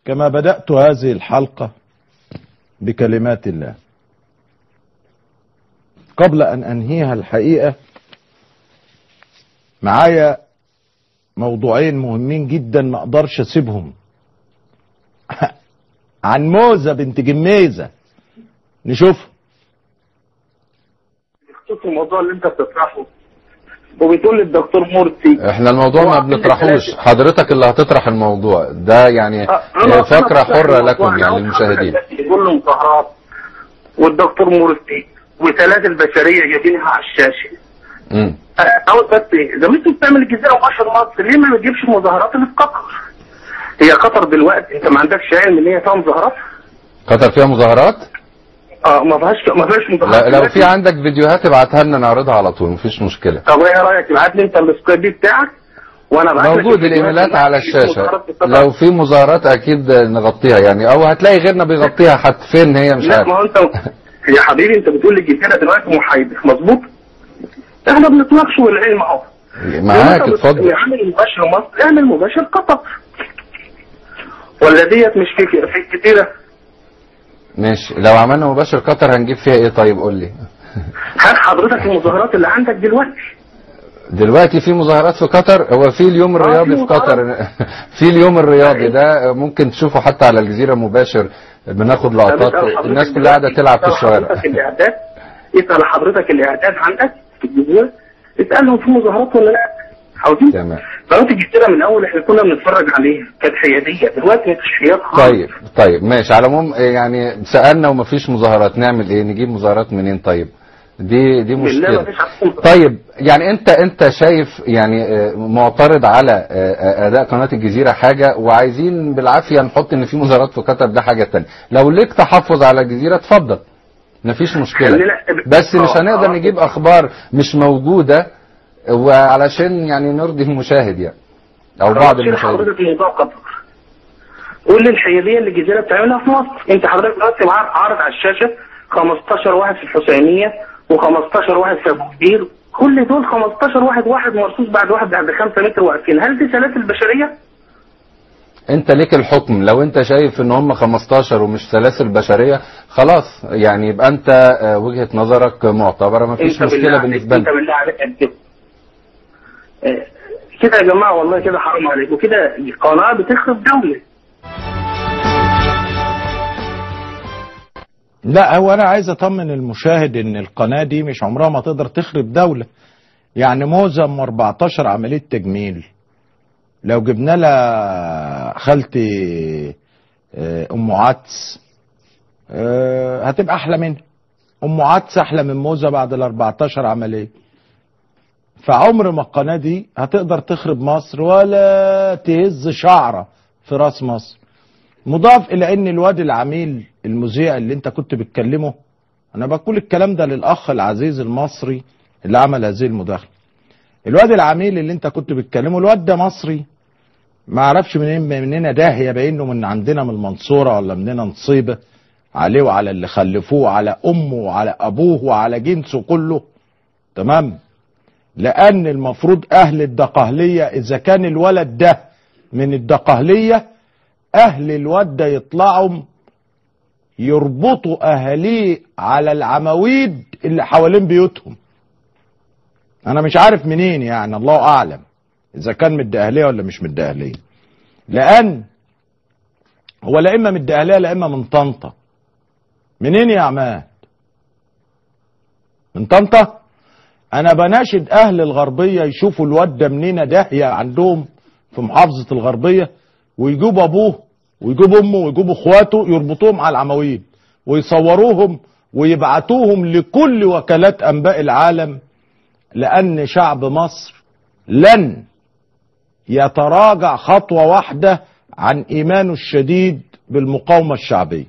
كما بدأت هذه الحلقة بكلمات الله. قبل أن أنهيها الحقيقة معايا موضوعين مهمين جدا ما أقدرش أسيبهم. عن موزة بنت جميزة نشوف الموضوع اللي انت بتطرحه وبتقول للدكتور مرسي احنا الموضوع ما بنطرحوش، حضرتك اللي هتطرح الموضوع ده، يعني فكرة حرة لكم يعني المشاهدين. يقول له مظاهرات والدكتور مرسي وسلاسل بشرية جايبينها على الشاشة. اول بس اذا انت بتعمل الجزيرة مباشر مصر ليه ما بتجيبش المظاهرات اللي في قطر؟ هي قطر دلوقتي انت ما عندكش علم ان هي فيها مظاهرات؟ قطر فيها مظاهرات؟ ما فيهاش مظاهرات. لو في عندك فيديوهات ابعتها لنا نعرضها على طول، مفيش مشكلة. طب ايه رايك ابعت لي انت السكريبت بتاعك وانا ابعت لك موجود الايميلات على الشاشة. لو في مظاهرات اكيد نغطيها يعني، او هتلاقي غيرنا بيغطيها حتى فين هي مش عارف. لا ما هو انت يا حبيبي انت بتقول لي الجزيرة دلوقتي محايدة مظبوط؟ احنا بنتناقش والعلم اهو. معاك اتفضل. اعمل مباشر مصر اعمل مباشر قطر. ولا ديت مش في كتيرة؟ ماشي، لو عملنا مباشر قطر هنجيب فيها ايه طيب قول لي. هل حضرتك المظاهرات اللي عندك دلوقتي في مظاهرات في قطر؟ هو في اليوم الرياضي في قطر. في اليوم الرياضي ده ممكن تشوفه حتى على الجزيرة مباشر، بناخد لقطات الناس كلها قاعدة تلعب في الشوارع. اسأل حضرتك الاعداد عندك في الجزيرة، اسألهم في مظاهرات ولا لا. عاوزين تمام. قناة الجزيرة من الاول احنا كنا بنتفرج عليها كانت حيادية، دلوقتي مفيش حياد خالص. طيب ماشي، على العموم يعني سألنا ومفيش مظاهرات، نعمل ايه؟ نجيب مظاهرات منين طيب؟ دي مشكلة. طيب يعني انت شايف يعني معترض على اداء قناة الجزيرة حاجة، وعايزين بالعافية نحط ان في مظاهرات في قطر ده حاجة تانية. لو ليك تحفظ على الجزيرة اتفضل مفيش مشكلة، بس مش هنقدر نجيب اخبار مش موجودة وعلشان يعني نرضي المشاهد يعني او بعض المشاهدين. حضرتك موضوع قطر قول لي الحيادية اللي الجزيرة بتعملها في مصر. انت حضرتك دلوقتي عارض على الشاشة 15 واحد في الحسينية و15 واحد في ابو كبير، كل دول 15 واحد مرصوص بعد 5 متر واقفين. هل دي سلاسل بشرية؟ انت ليك الحكم، لو انت شايف ان هم 15 ومش سلاسل بشرية خلاص يعني يبقى انت وجهة نظرك معتبرة مفيش مشكلة بالنسبة لنا. انت بالله عليك كده يا جماعة والله كده حرام عليك، وكده قناة بتخرب دولة. لا هو انا عايز اطمن المشاهد ان القناة دي مش عمرها ما تقدر تخرب دولة. يعني موزة 14 عملية تجميل لو جبنا لها خالتي ام عدس هتبقى احلى منها. ام عدس احلى من موزة بعد ال 14 عملية. فعمر ما القناة دي هتقدر تخرب مصر ولا تهز شعرة في راس مصر. مضاف الى ان الواد العميل المذيع اللي انت كنت بتكلمه، انا بقول الكلام ده للاخ العزيز المصري اللي عمل هذه المداخله. الواد العميل اللي انت كنت بتكلمه الواد ده مصري ما اعرفش مننا داهيه، باينه من عندنا من المنصوره ولا مننا نصيبه عليه وعلى اللي خلفوه على امه وعلى ابوه وعلى جنسه كله. تمام. لان المفروض اهل الدقهليه اذا كان الولد ده من الدقهليه اهل الواد ده يطلعوا يربطوا اهاليه على العواميد اللي حوالين بيوتهم. انا مش عارف منين يعني، الله اعلم اذا كان من الدقهليه ولا مش من الدقهليه، لان هو لا اما من الدقهليه لا اما من طنطا. منين يا عماد؟ من طنطا. انا بناشد اهل الغربيه يشوفوا الواد ده منين داهيه عندهم في محافظه الغربيه، ويجيبوا ابوه ويجيبوا امه ويجيبوا اخواته يربطوهم على العواميد ويصوروهم ويبعتوهم لكل وكالات انباء العالم، لان شعب مصر لن يتراجع خطوة واحدة عن ايمانه الشديد بالمقاومة الشعبية.